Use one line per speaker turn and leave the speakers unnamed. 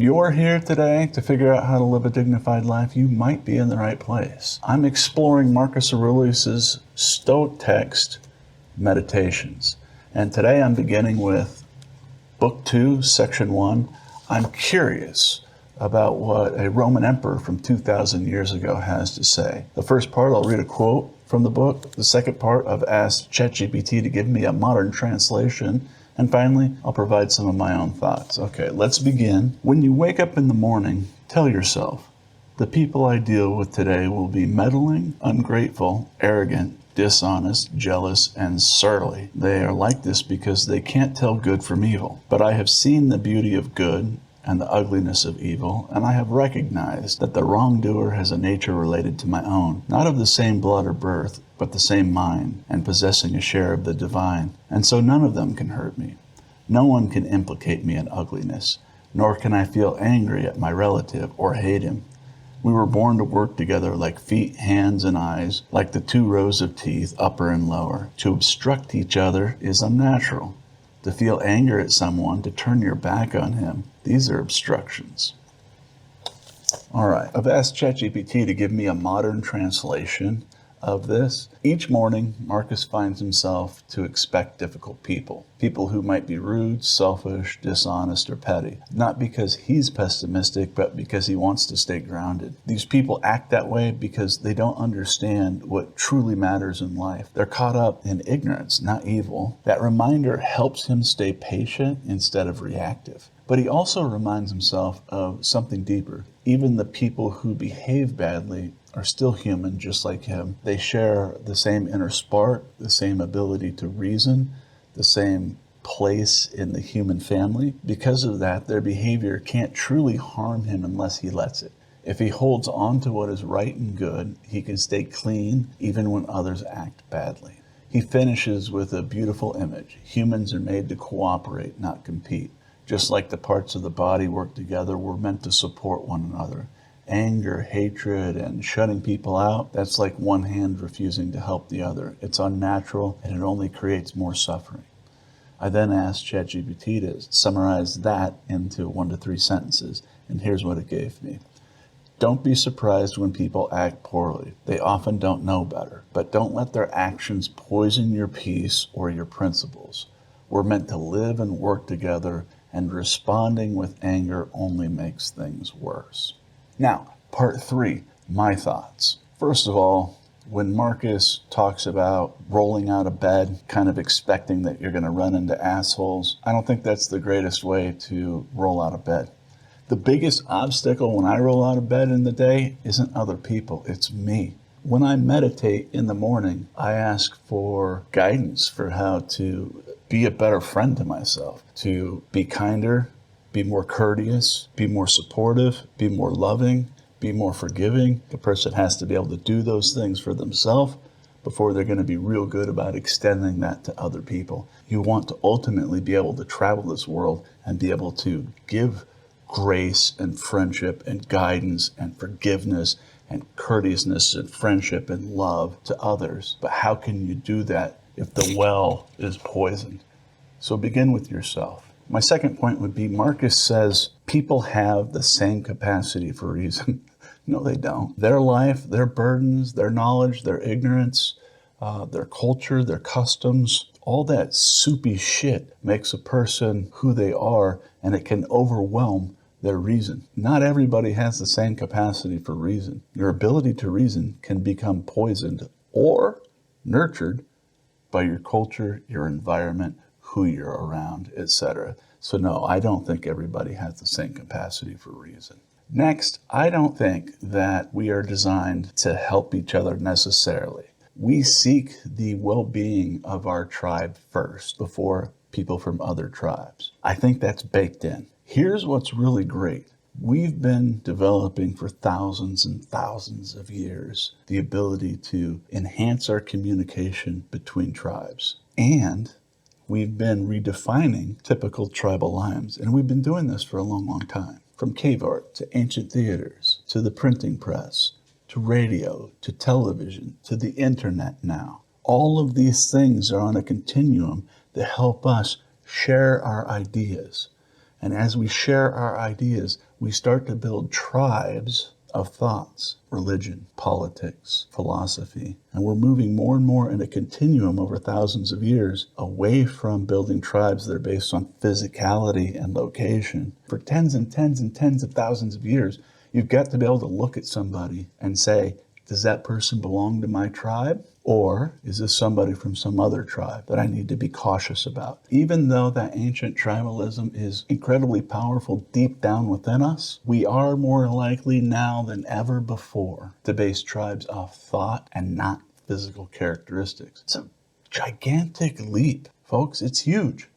you're here today to figure out how to live a dignified life, you might be in the right place. I'm exploring Marcus Aurelius' Stoic text, Meditations. And today I'm beginning with Book 2, Section 1. I'm curious about what a Roman emperor from 2,000 years ago has to say. The first part, I'll read a quote from the book. The second part, I've asked ChatGPT to give me a modern translation. And finally, I'll provide some of my own thoughts. Okay, let's begin. When you wake up in the morning, tell yourself, the people I deal with today will be meddling, ungrateful, arrogant, dishonest, jealous, and surly. They are like this because they can't tell good from evil. But I have seen the beauty of good and the ugliness of evil, and I have recognized that the wrongdoer has a nature related to my own, not of the same blood or birth, but the same mind, and possessing a share of the divine. And so none of them can hurt me. No one can implicate me in ugliness, nor can I feel angry at my relative or hate him. We were born to work together like feet, hands, and eyes, like the two rows of teeth, upper and lower. To obstruct each other is unnatural. To feel anger at someone, to turn your back on him, these are obstructions. All right, I've asked ChatGPT to give me a modern translation of this. Each morning, Marcus finds himself to expect difficult people. People who might be rude, selfish, dishonest, or petty. Not because he's pessimistic, but because he wants to stay grounded. These people act that way because they don't understand what truly matters in life. They're caught up in ignorance, not evil. That reminder helps him stay patient instead of reactive. But he also reminds himself of something deeper. Even the people who behave badly are still human, just like him. They share the same inner spark, the same ability to reason, the same place in the human family. Because of that, their behavior can't truly harm him unless he lets it. If he holds on to what is right and good, he can stay clean even when others act badly. He finishes with a beautiful image. Humans are made to cooperate, not compete. Just like the parts of the body work together, we're meant to support one another. Anger, hatred, and shutting people out, that's like one hand refusing to help the other. It's unnatural, and it only creates more suffering. I then asked ChatGPT to summarize that into 1 to 3 sentences, and here's what it gave me. Don't be surprised when people act poorly. They often don't know better, but don't let their actions poison your peace or your principles. We're meant to live and work together, and responding with anger only makes things worse. Now, part 3, my thoughts. First of all, when Marcus talks about rolling out of bed, kind of expecting that you're going to run into assholes, I don't think that's the greatest way to roll out of bed. The biggest obstacle when I roll out of bed in the day isn't other people, it's me. When I meditate in the morning, I ask for guidance for how to be a better friend to myself, to be kinder, be more courteous, be more supportive, be more loving, be more forgiving. The person has to be able to do those things for themselves before they're going to be real good about extending that to other people. You want to ultimately be able to travel this world and be able to give grace and friendship and guidance and forgiveness and courteousness and friendship and love to others. But how can you do that if the well is poisoned? So begin with yourself. My second point would be Marcus says people have the same capacity for reason. No, they don't. Their life, their burdens, their knowledge, their ignorance, their culture, their customs, all that soupy shit makes a person who they are, and it can overwhelm their reason. Not everybody has the same capacity for reason. Your ability to reason can become poisoned or nurtured by your culture, your environment, who you're around, etc. So no, I don't think everybody has the same capacity for reason. Next, I don't think that we are designed to help each other necessarily. We seek the well-being of our tribe first before people from other tribes. I think that's baked in. Here's what's really great. We've been developing for thousands and thousands of years the ability to enhance our communication between tribes. And we've been redefining typical tribal lines. And we've been doing this for a long, long time. From cave art to ancient theaters, to the printing press, to radio, to television, to the internet now. All of these things are on a continuum that help us share our ideas. And as we share our ideas, we start to build tribes of thoughts, religion, politics, philosophy. And we're moving more and more in a continuum over thousands of years away from building tribes that are based on physicality and location. For tens and tens and tens of thousands of years, you've got to be able to look at somebody and say, does that person belong to my tribe? Or is this somebody from some other tribe that I need to be cautious about? Even though that ancient tribalism is incredibly powerful deep down within us, we are more likely now than ever before to base tribes off thought and not physical characteristics. It's a gigantic leap, folks. It's huge.